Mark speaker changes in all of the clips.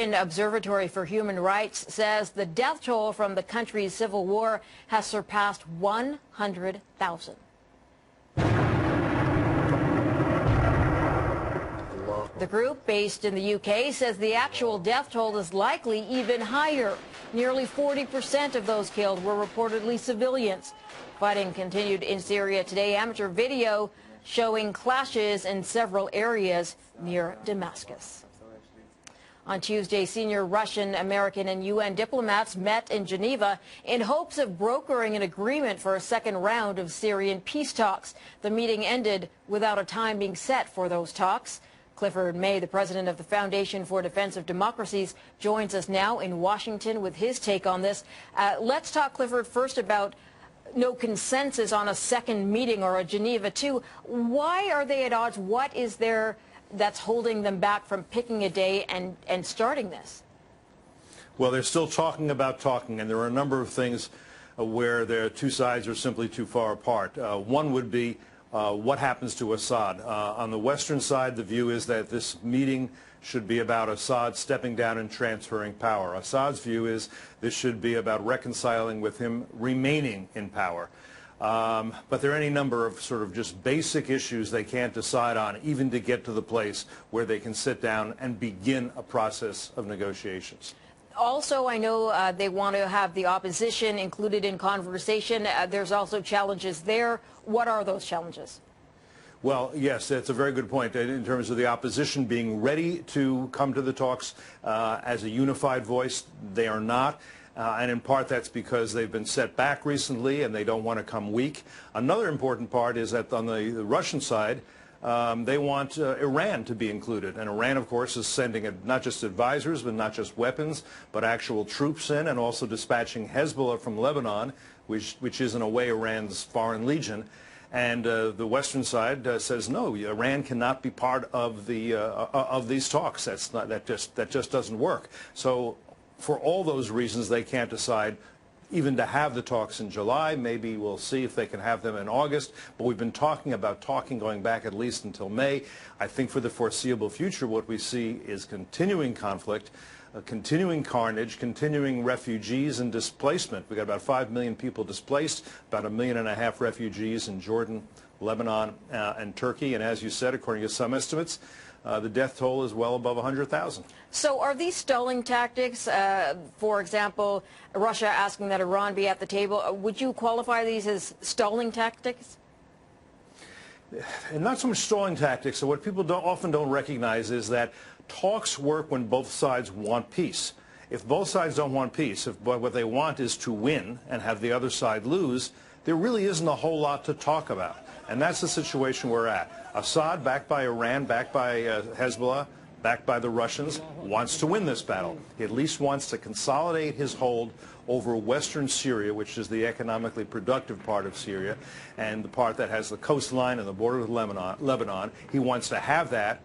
Speaker 1: Syrian Observatory for Human Rights says the death toll from the country's civil war has surpassed 100,000. The group, based in the UK, says the actual death toll is likely even higher. Nearly 40% of those killed were reportedly civilians. Fighting continued in Syria today. Amateur video showing clashes in several areas near Damascus. On Tuesday, senior Russian, American, and UN diplomats met in Geneva in hopes of brokering an agreement for a second round of Syrian peace talks. The meeting ended without a time being set for those talks. Clifford May, the president of the Foundation for Defense of Democracies, joins us now in Washington with his take on this. Let's talk, Clifford, first about no consensus on a second meeting or a Geneva 2. Why are they at odds? What is there that's holding them back from picking a day and starting this?
Speaker 2: Well, they're still talking about talking, and there are a number of things where their two sides are simply too far apart. One would be what happens to Assad. On the Western side, the view is that this meeting should be about Assad stepping down and transferring power. Assad's view is this should be about reconciling with him remaining in power. But there are any number of sort of just basic issues they can't decide on, even to get to the place where they can sit down and begin a process of negotiations.
Speaker 1: Also, I know they want to have the opposition included in conversation. There's also challenges there. What are those challenges?
Speaker 2: Well, yes, that's a very good point in terms of the opposition being ready to come to the talks as a unified voice. They are not. And in part that's because they've been set back recently and they don't want to come weak. Another important part is that on the Russian side, they want Iran to be included. And Iran, of course, is sending not just advisors, but not just weapons, but actual troops in, and also dispatching Hezbollah from Lebanon, which is in a way Iran's foreign legion. And the Western side says no, Iran cannot be part of these talks. That just doesn't work. So for all those reasons, they can't decide even to have the talks in July. Maybe we'll see if they can have them in August. But we've been talking about going back at least until May. I think for the foreseeable future, what we see is continuing conflict, continuing carnage, continuing refugees and displacement. We've got about 5 million people displaced, about 1.5 million refugees in Jordan, Lebanon, and Turkey. And as you said, according to some estimates, the death toll is well above 100,000.
Speaker 1: So are these stalling tactics, for example, Russia asking that Iran be at the table, would you qualify these as stalling tactics?
Speaker 2: And not so much stalling tactics. So what people often don't recognize is that talks work when both sides want peace. If both sides don't want peace, if what they want is to win and have the other side lose, there really isn't a whole lot to talk about. And that's the situation we're at. Assad, backed by Iran, backed by Hezbollah, backed by the Russians, wants to win this battle. He at least wants to consolidate his hold over western Syria, which is the economically productive part of Syria, and the part that has the coastline and the border with Lebanon. He wants to have that,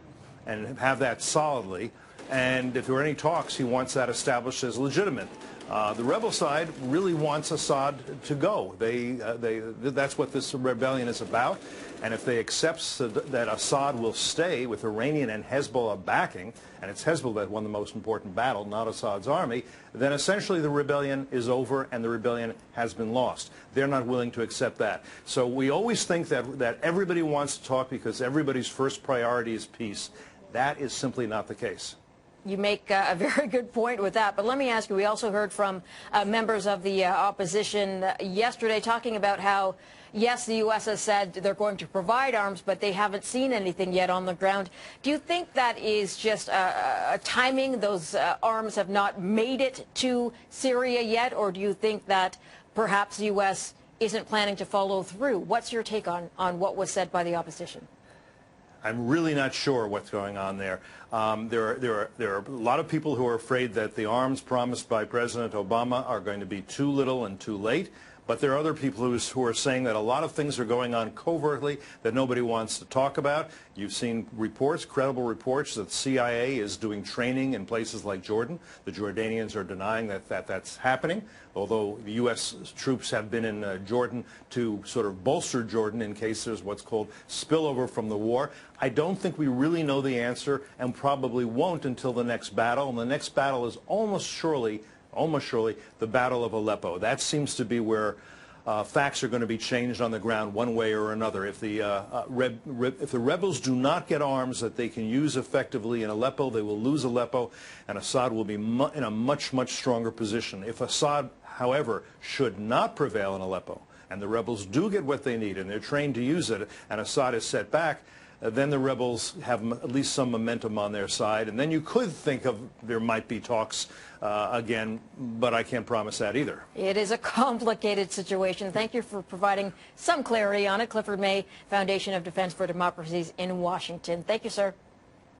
Speaker 2: and have that solidly. And if there are any talks, he wants that established as legitimate. The rebel side really wants Assad to go. That's what this rebellion is about. And if they accept that Assad will stay with Iranian and Hezbollah backing, and it's Hezbollah that won the most important battle, not Assad's army, then essentially the rebellion is over and the rebellion has been lost. They're not willing to accept that. So we always think that everybody wants to talk because everybody's first priority is peace. That is simply not the case.
Speaker 1: You make a very good point with that. But let me ask you, we also heard from members of the opposition yesterday talking about how, yes, the U.S. has said they're going to provide arms, but they haven't seen anything yet on the ground. Do you think that is just a timing? Those arms have not made it to Syria yet? Or do you think that perhaps the U.S. isn't planning to follow through? What's your take on what was said by the opposition?
Speaker 2: I'm really not sure what's going on there. There are a lot of people who are afraid that the arms promised by President Obama are going to be too little and too late. But there are other people who are saying that a lot of things are going on covertly that nobody wants to talk about. You've seen reports, credible reports, that the CIA is doing training in places like Jordan. The Jordanians are denying that that's happening, although the U.S. troops have been in Jordan to sort of bolster Jordan in case there's what's called spillover from the war. I don't think we really know the answer, and probably won't until the next battle. And the next battle is almost surely the Battle of Aleppo. That seems to be where facts are going to be changed on the ground one way or another. If the rebels do not get arms that they can use effectively in Aleppo, they will lose Aleppo, and Assad will be in a much, much stronger position. If Assad, however, should not prevail in Aleppo, and the rebels do get what they need, and they're trained to use it, and Assad is set back, then the rebels have at least some momentum on their side, and then you could think of there might be talks again, but I can't promise that either.
Speaker 1: It is a complicated situation. Thank you for providing some clarity on it. Clifford May, Foundation of Defense for Democracies in Washington. Thank you, sir.